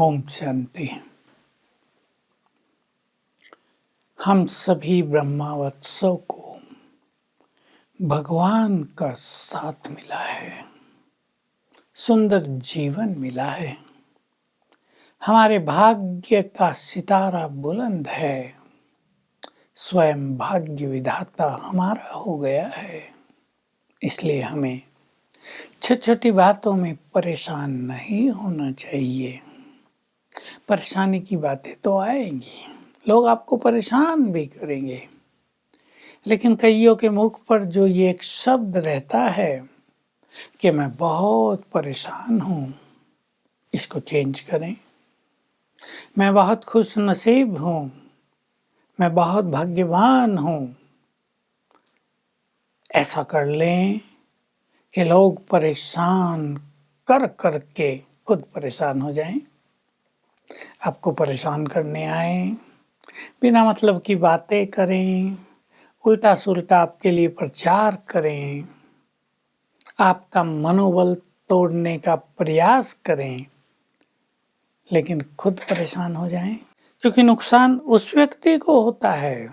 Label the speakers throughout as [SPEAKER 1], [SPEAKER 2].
[SPEAKER 1] ओम शांति। हम सभी ब्रह्मावत्सव को भगवान का साथ मिला है, सुंदर जीवन मिला है। हमारे भाग्य का सितारा बुलंद है, स्वयं भाग्य विधाता हमारा हो गया है। इसलिए हमें छोटी छोटी बातों में परेशान नहीं होना चाहिए। परेशानी की बातें तो आएंगी, लोग आपको परेशान भी करेंगे, लेकिन कईयों के मुख पर जो ये एक शब्द रहता है कि मैं बहुत परेशान हूँ, इसको चेंज करें। मैं बहुत खुश नसीब हूँ, मैं बहुत भाग्यवान हूँ। ऐसा कर लें कि लोग परेशान कर कर के खुद परेशान हो जाएं। आपको परेशान करने आए, बिना मतलब की बातें करें, उल्टा सुल्टा आपके लिए प्रचार करें, आपका मनोबल तोड़ने का प्रयास करें, लेकिन खुद परेशान हो जाएं। क्योंकि नुकसान उस व्यक्ति को होता है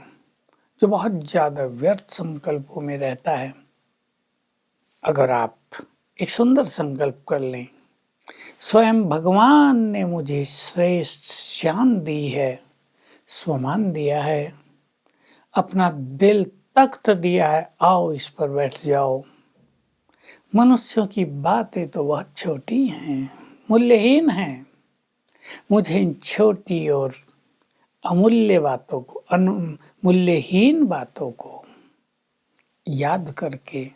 [SPEAKER 1] जो बहुत ज़्यादा व्यर्थ संकल्पों में रहता है। अगर आप एक सुंदर संकल्प कर लें, स्वयं भगवान ने मुझे श्रेष्ठ शान दी है, स्वमान दिया है, अपना दिल तख्त दिया है, आओ इस पर बैठ जाओ। मनुष्यों की बातें तो बहुत छोटी हैं, मूल्यहीन हैं। मुझे इन छोटी और अमूल्य बातों को, मूल्यहीन बातों को याद करके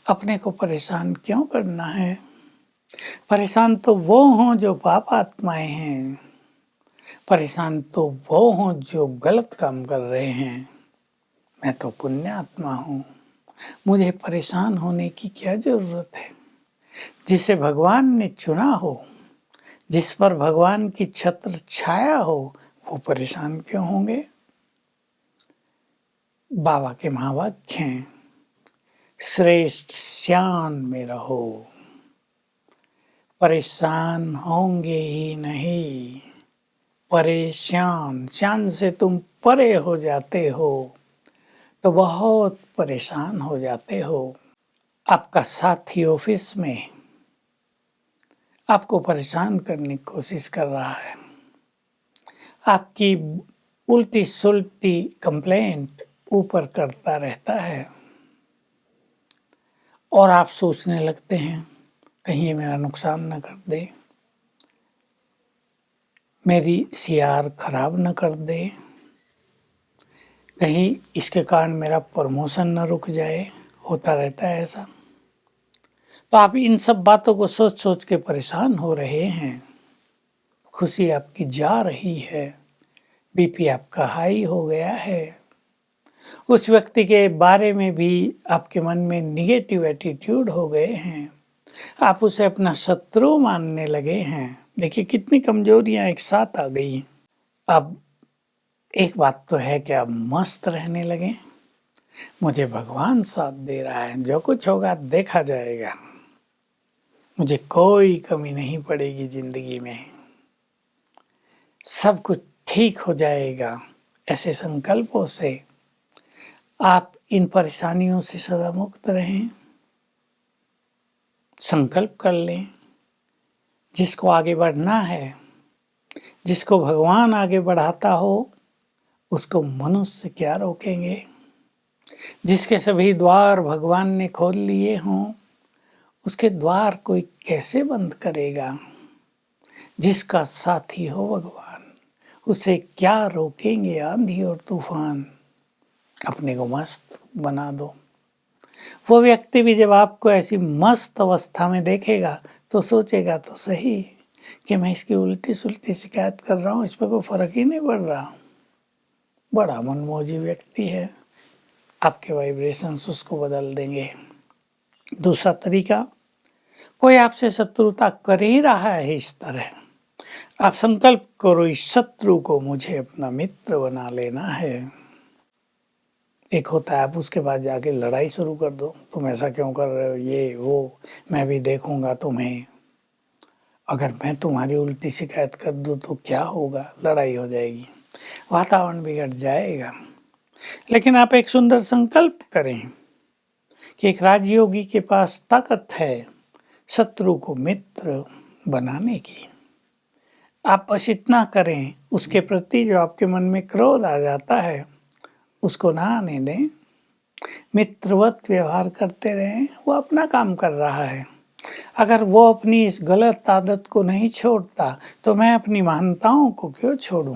[SPEAKER 1] अपने को परेशान क्यों करना है। परेशान तो वो हों जो पाप आत्माएं हैं, परेशान तो वो हों जो गलत काम कर रहे हैं। मैं तो पुण्य आत्मा हूँ, मुझे परेशान होने की क्या जरूरत है। जिसे भगवान ने चुना हो, जिस पर भगवान की छत्र छाया हो, वो परेशान क्यों होंगे। बाबा के महावाक्य हैं, श्रेष्ठ शान में रहो, परेशान होंगे ही नहीं। परेशान, शान से तुम परे हो जाते हो तो बहुत परेशान हो जाते हो। आपका साथी ऑफिस में आपको परेशान करने की कोशिश कर रहा है, आपकी उल्टी सुल्टी कंप्लेंट ऊपर करता रहता है और आप सोचने लगते हैं कहीं ये मेरा नुकसान न कर दे, मेरी सीआर खराब न कर दे, कहीं इसके कारण मेरा प्रमोशन न रुक जाए। होता रहता है ऐसा। तो आप इन सब बातों को सोच सोच के परेशान हो रहे हैं। खुशी आपकी जा रही है, बीपी आपका हाई हो गया है। उस व्यक्ति के बारे में भी आपके मन में निगेटिव एटीट्यूड हो गए हैं, आप उसे अपना शत्रु मानने लगे हैं। देखिए कितनी कमजोरियां एक साथ आ गई। अब एक बात तो है कि आप मस्त रहने लगे, मुझे भगवान साथ दे रहा है, जो कुछ होगा देखा जाएगा, मुझे कोई कमी नहीं पड़ेगी जिंदगी में, सब कुछ ठीक हो जाएगा। ऐसे संकल्पों से आप इन परेशानियों से सदा मुक्त रहें। संकल्प कर लें, जिसको आगे बढ़ना है, जिसको भगवान आगे बढ़ाता हो, उसको मनुष्य क्या रोकेंगे। जिसके सभी द्वार भगवान ने खोल लिए हों, उसके द्वार कोई कैसे बंद करेगा। जिसका साथी हो भगवान, उसे क्या रोकेंगे आंधी और तूफान। अपने को मस्त बना दो। वो व्यक्ति भी जब आपको ऐसी मस्त अवस्था में देखेगा तो सोचेगा तो सही कि मैं इसकी उल्टी सुल्टी शिकायत कर रहा हूँ, इस पर कोई फर्क ही नहीं पड़ रहा। बड़ा मनमोजी व्यक्ति है। आपके वाइब्रेशंस उसको बदल देंगे। दूसरा तरीका, कोई आपसे शत्रुता कर ही रहा है इस तरह, आप संकल्प करो इस शत्रु को मुझे अपना मित्र बना लेना है। एक होता है आप उसके बाद जाके लड़ाई शुरू कर दो, तुम ऐसा क्यों कर रहे हो, ये वो, मैं भी देखूंगा तुम्हें, अगर मैं तुम्हारी उल्टी शिकायत कर दूं तो क्या होगा, लड़ाई हो जाएगी, वातावरण बिगड़ जाएगा। लेकिन आप एक सुंदर संकल्प करें कि एक राजयोगी के पास ताकत है शत्रु को मित्र बनाने की। आप बस इतना करें, उसके प्रति जो आपके मन में क्रोध आ जाता है उसको ना आने दें, मित्रवत व्यवहार करते रहें। वो अपना काम कर रहा है, अगर वो अपनी इस गलत आदत को नहीं छोड़ता तो मैं अपनी महानताओं को क्यों छोड़ूं।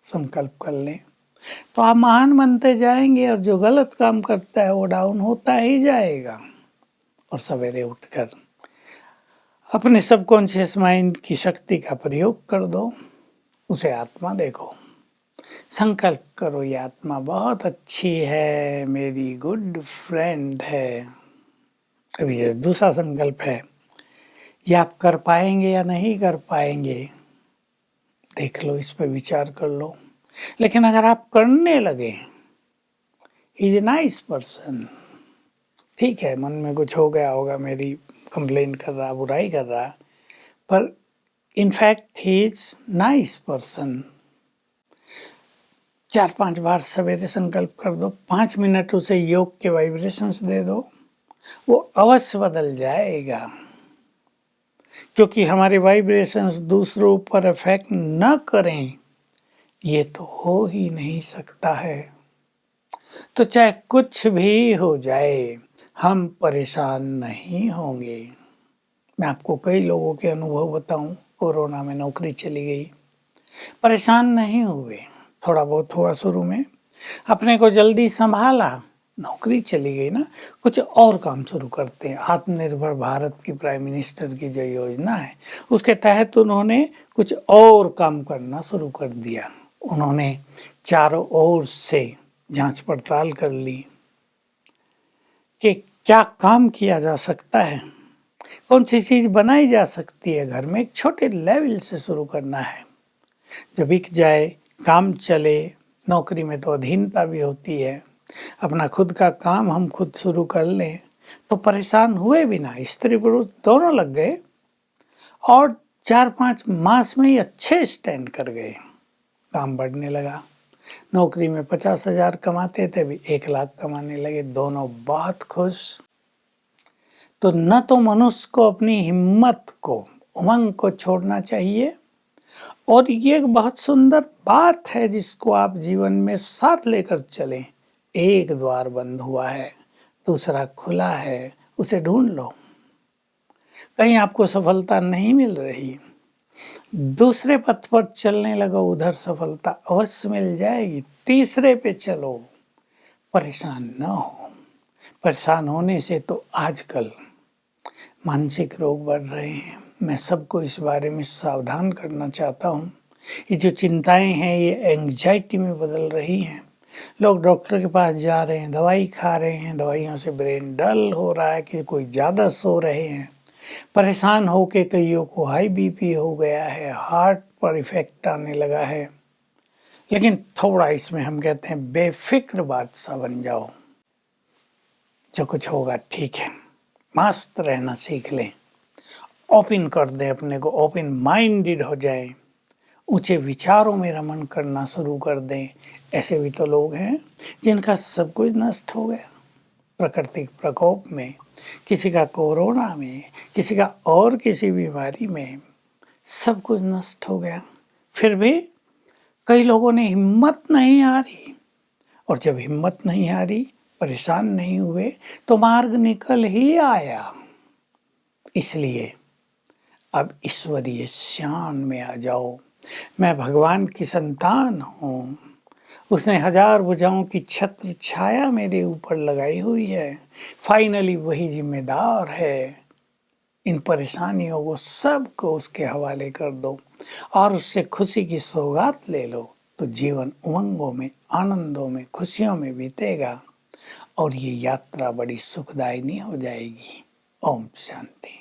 [SPEAKER 1] संकल्प कर लें तो आप महान बनते जाएंगे, और जो गलत काम करता है वो डाउन होता ही जाएगा। और सवेरे उठकर अपने सबकॉन्शियस माइंड की शक्ति का प्रयोग कर दो, उसे आत्मा देखो, संकल्प करो ये आत्मा बहुत अच्छी है, मेरी गुड फ्रेंड है। अभी ये दूसरा संकल्प है, ये आप कर पाएंगे या नहीं कर पाएंगे, देख लो, इस पे विचार कर लो। लेकिन अगर आप करने लगे, he is a nice person, ठीक है मन में कुछ हो गया होगा, मेरी कंप्लेन कर रहा, बुराई कर रहा, पर in fact he is nice person. 4-5 बार सवेरे संकल्प कर दो, 5 मिनट उसे योग के वाइब्रेशंस दे दो, वो अवश्य बदल जाएगा। क्योंकि हमारे वाइब्रेशंस दूसरों पर इफेक्ट न करें, ये तो हो ही नहीं सकता है। तो चाहे कुछ भी हो जाए, हम परेशान नहीं होंगे। मैं आपको कई लोगों के अनुभव बताऊं, कोरोना में नौकरी चली गई, परेशान नहीं हुए, थोड़ा बहुत हुआ शुरू में, अपने को जल्दी संभाला, नौकरी चली गई ना, कुछ और काम शुरू करते हैं। आत्मनिर्भर भारत की प्राइम मिनिस्टर की जो योजना है उसके तहत उन्होंने कुछ और काम करना शुरू कर दिया। उन्होंने चारों ओर से जांच पड़ताल कर ली कि क्या काम किया जा सकता है, कौन सी चीज़ बनाई जा सकती है घर में। एक छोटे लेवल से शुरू करना है, जब बिक जाए, काम चले। नौकरी में तो अधीनता भी होती है, अपना खुद का काम हम खुद शुरू कर लें तो परेशान हुए बिना स्त्री पुरुष दोनों लग गए, और 4-5 मास में ही अच्छे स्टैंड कर गए, काम बढ़ने लगा। नौकरी में 50,000 कमाते थे, अभी 1 लाख कमाने लगे, दोनों बहुत खुश। तो न तो मनुष्य को अपनी हिम्मत को, उमंग को छोड़ना चाहिए, और ये एक बहुत सुंदर बात है जिसको आप जीवन में साथ लेकर चलें। एक द्वार बंद हुआ है, दूसरा खुला है, उसे ढूंढ लो। कहीं आपको सफलता नहीं मिल रही, दूसरे पथ पर चलने लगो, उधर सफलता अवश्य मिल जाएगी। तीसरे पे चलो, परेशान न हो। परेशान होने से तो आजकल मानसिक रोग बढ़ रहे हैं। मैं सबको इस बारे में सावधान करना चाहता हूँ। ये जो चिंताएं हैं ये एंग्जाइटी में बदल रही हैं। लोग डॉक्टर के पास जा रहे हैं, दवाई खा रहे हैं, दवाइयों से ब्रेन डल हो रहा है, कि कोई ज़्यादा सो रहे हैं, परेशान हो के कईयों को हाई बीपी हो गया है, हार्ट पर इफेक्ट आने लगा है। लेकिन थोड़ा इसमें हम कहते हैं बेफिक्र बादशाह बन जाओ, जो कुछ होगा ठीक है, मस्त रहना सीख लें, ओपन कर दें अपने को, ओपन माइंडेड हो जाए, ऊंचे विचारों में रमन करना शुरू कर दें। ऐसे भी तो लोग हैं जिनका सब कुछ नष्ट हो गया प्राकृतिक प्रकोप में, किसी का कोरोना में, किसी का और किसी बीमारी में, सब कुछ नष्ट हो गया। फिर भी कई लोगों ने हिम्मत नहीं हारी, और जब हिम्मत नहीं हारी, परेशान नहीं हुए, तो मार्ग निकल ही आया। इसलिए अब ईश्वरीय शान में आ जाओ। मैं भगवान की संतान हूँ, उसने 1000 भुजाओं की छत्र छाया मेरे ऊपर लगाई हुई है, फाइनली वही जिम्मेदार है। इन परेशानियों को सबको उसके हवाले कर दो और उससे खुशी की सौगात ले लो, तो जीवन उमंगों में, आनंदों में, खुशियों में बीतेगा, और ये यात्रा बड़ी सुखदायिनी हो जाएगी। ओम शांति।